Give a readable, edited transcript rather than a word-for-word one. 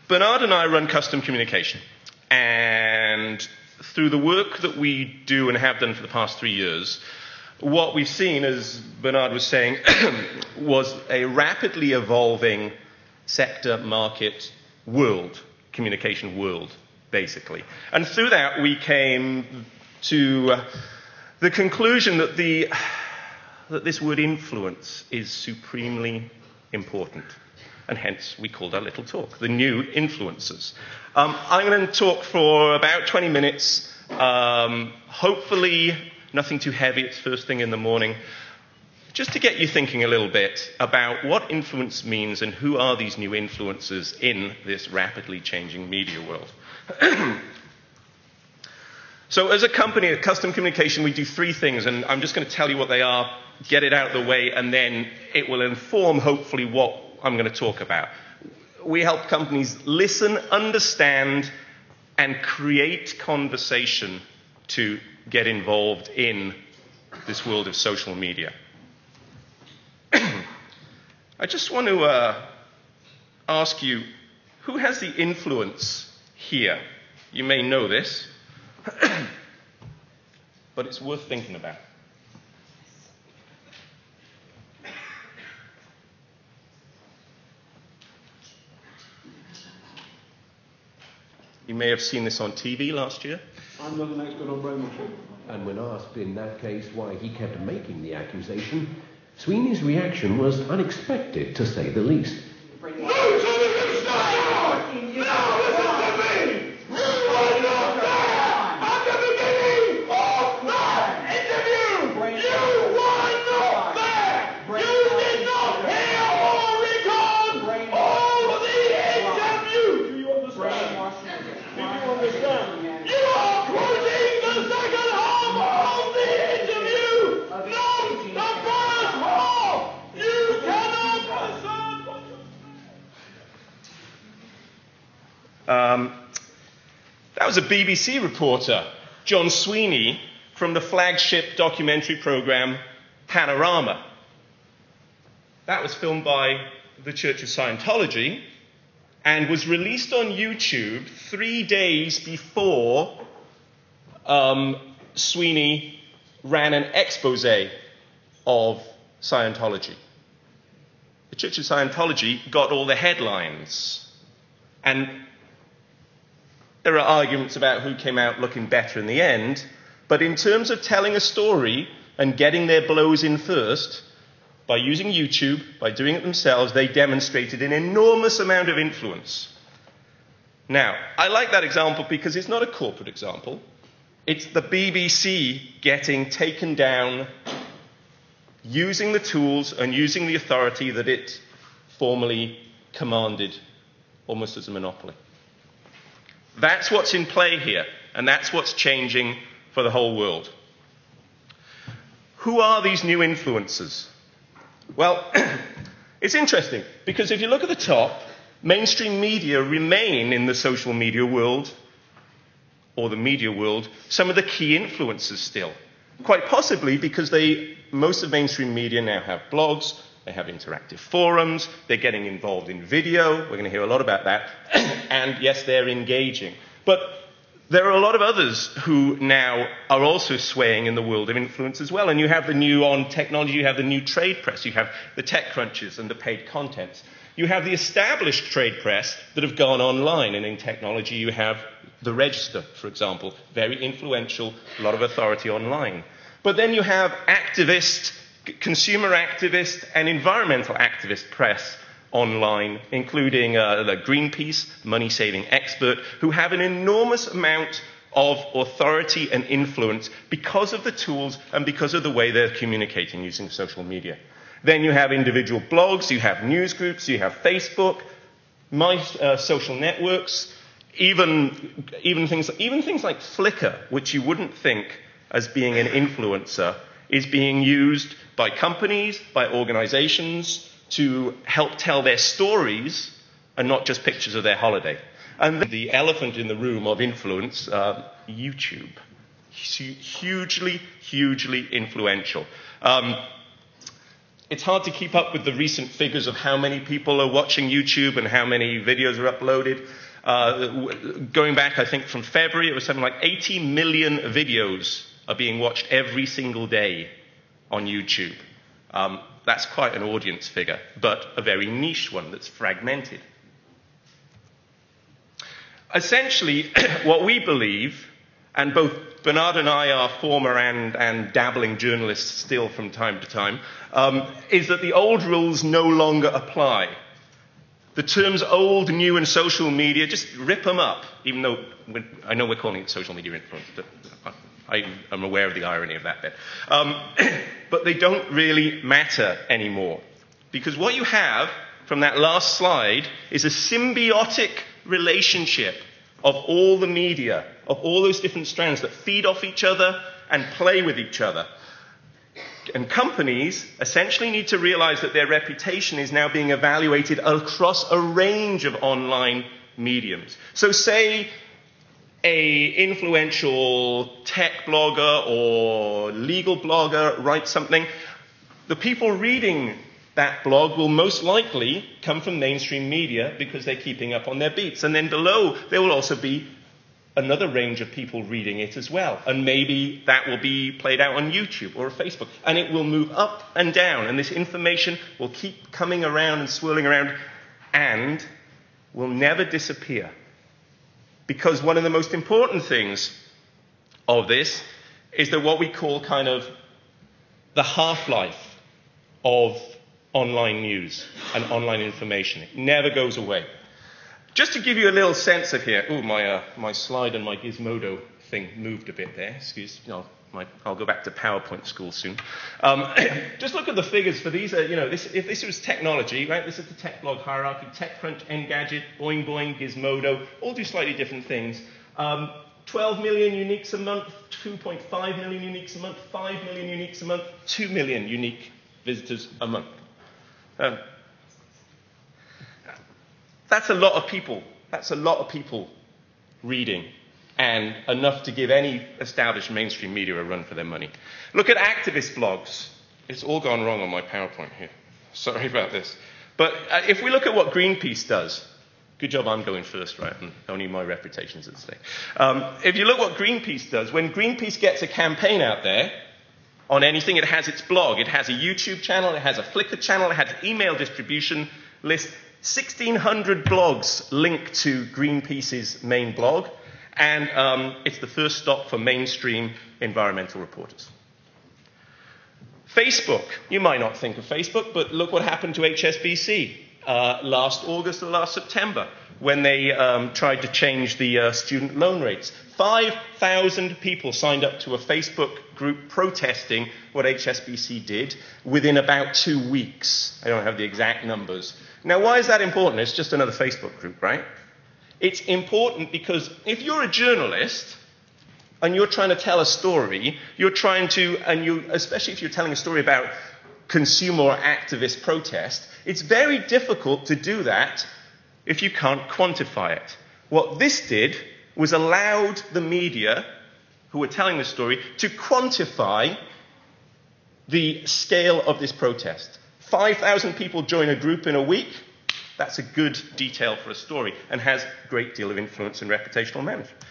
Bernard and I run custom communication, and through the work that we do and have done for the past 3 years, what we've seen, as Bernard was saying, was a rapidly evolving sector, market, world, communication world, basically. And through that, we came to the conclusion that that this word influence is supremely important. And hence, we called our little talk, The New Influencers. I'm going to talk for about 20 minutes. Hopefully, nothing too heavy. It's first thing in the morning. Just to get you thinking a little bit about what influence means and who are these new influencers in this rapidly changing media world. So as a company, at Custom Communication, we do 3 things, and I'm just going to tell you what they are, get it out of the way, and then it will inform, hopefully, what I'm going to talk about. We help companies listen, understand, and create conversation to get involved in this world of social media. I just want to ask you, who has the influence here? You may know this, but it's worth thinking about. You may have seen this on TV last year. I'm not an expert on brainwashing. And when asked in that case why he kept making the accusation, Sweeney's reaction was unexpected, to say the least. That was a BBC reporter, John Sweeney, from the flagship documentary program Panorama. That was filmed by the Church of Scientology and was released on YouTube 3 days before Sweeney ran an expose of Scientology. The Church of Scientology got all the headlines, and there are arguments about who came out looking better in the end, but in terms of telling a story and getting their blows in first, by using YouTube, by doing it themselves, they demonstrated an enormous amount of influence. Now, I like that example because it's not a corporate example. It's the BBC getting taken down, using the tools and using the authority that it formerly commanded, almost as a monopoly. That's what's in play here, and that's what's changing for the whole world. Who are these new influencers? Well, it's interesting, because if you look at the top, mainstream media remain in the social media world, or the media world, some of the key influencers still. Quite possibly because most of mainstream media now have blogs, they have interactive forums, they're getting involved in video, we're going to hear a lot about that, and yes, they're engaging. But there are a lot of others who now are also swaying in the world of influence as well, and you have the new, on technology, you have the new trade press, you have the tech crunches and the paid content. You have the established trade press that have gone online, and in technology you have the Register, for example, very influential, a lot of authority online. But then you have activist, consumer activist and environmental activist press online, including the Greenpeace, money-saving expert, who have an enormous amount of authority and influence because of the tools and because of the way they're communicating using social media. Then you have individual blogs, you have news groups, you have Facebook, social networks, even things like Flickr, which you wouldn't think as being an influencer, is being used by companies, by organizations, to help tell their stories and not just pictures of their holiday. And the elephant in the room of influence, YouTube. Hugely, hugely influential. It's hard to keep up with the recent figures of how many people are watching YouTube and how many videos are uploaded. Going back, I think, from February, it was something like 80 million videos are being watched every single day on YouTube. That's quite an audience figure, but a very niche one that's fragmented. Essentially, what we believe, and both Bernard and I are former and dabbling journalists still from time to time, is that the old rules no longer apply. The terms old, new, and social media, just rip them up, even though I know we're calling it social media influence. I am aware of the irony of that bit. But they don't really matter anymore. Because what you have from that last slide is a symbiotic relationship of all the media, of all those different strands that feed off each other and play with each other. And companies essentially need to realize that their reputation is now being evaluated across a range of online mediums. So say an influential tech blogger or legal blogger writes something, the people reading that blog will most likely come from mainstream media because they're keeping up on their beats. And then below, there will also be another range of people reading it as well. And maybe that will be played out on YouTube or Facebook. And it will move up and down. And this information will keep coming around and swirling around and will never disappear. Because one of the most important things of this is that what we call kind of the half-life of online news and online information. It never goes away. Just to give you a little sense of here, my slide and my Gizmodo thing moved a bit there. Excuse me, I'll go back to PowerPoint school soon. Just look at the figures for these. If this was technology, right? This is the tech blog hierarchy: TechCrunch, Engadget, Boing Boing, Gizmodo, all do slightly different things. 12 million uniques a month, 2.5 million uniques a month, 5 million uniques a month, 2 million unique visitors a month. That's a lot of people. That's a lot of people reading, and enough to give any established mainstream media a run for their money. Look at activist blogs. It's all gone wrong on my PowerPoint here. Sorry about this. But if we look at what Greenpeace does, good job I'm going first, right? And only my reputation's at stake. If you look what Greenpeace does, when Greenpeace gets a campaign out there on anything, it has its blog. It has a YouTube channel. It has a Flickr channel. It has an email distribution list. 1,600 blogs link to Greenpeace's main blog, and it's the first stop for mainstream environmental reporters. Facebook. You might not think of Facebook, but look what happened to HSBC last August or last September when they tried to change the student loan rates. 5,000 people signed up to a Facebook group protesting what HSBC did within about 2 weeks. I don't have the exact numbers. Now, why is that important? It's just another Facebook group, right? It's important because if you're a journalist and you're trying to tell a story, especially if you're telling a story about consumer or activist protest, it's very difficult to do that if you can't quantify it. What this did was allowed the media who were telling the story to quantify the scale of this protest. 5,000 people join a group in a week. That's a good detail for a story and has a great deal of influence and reputational management.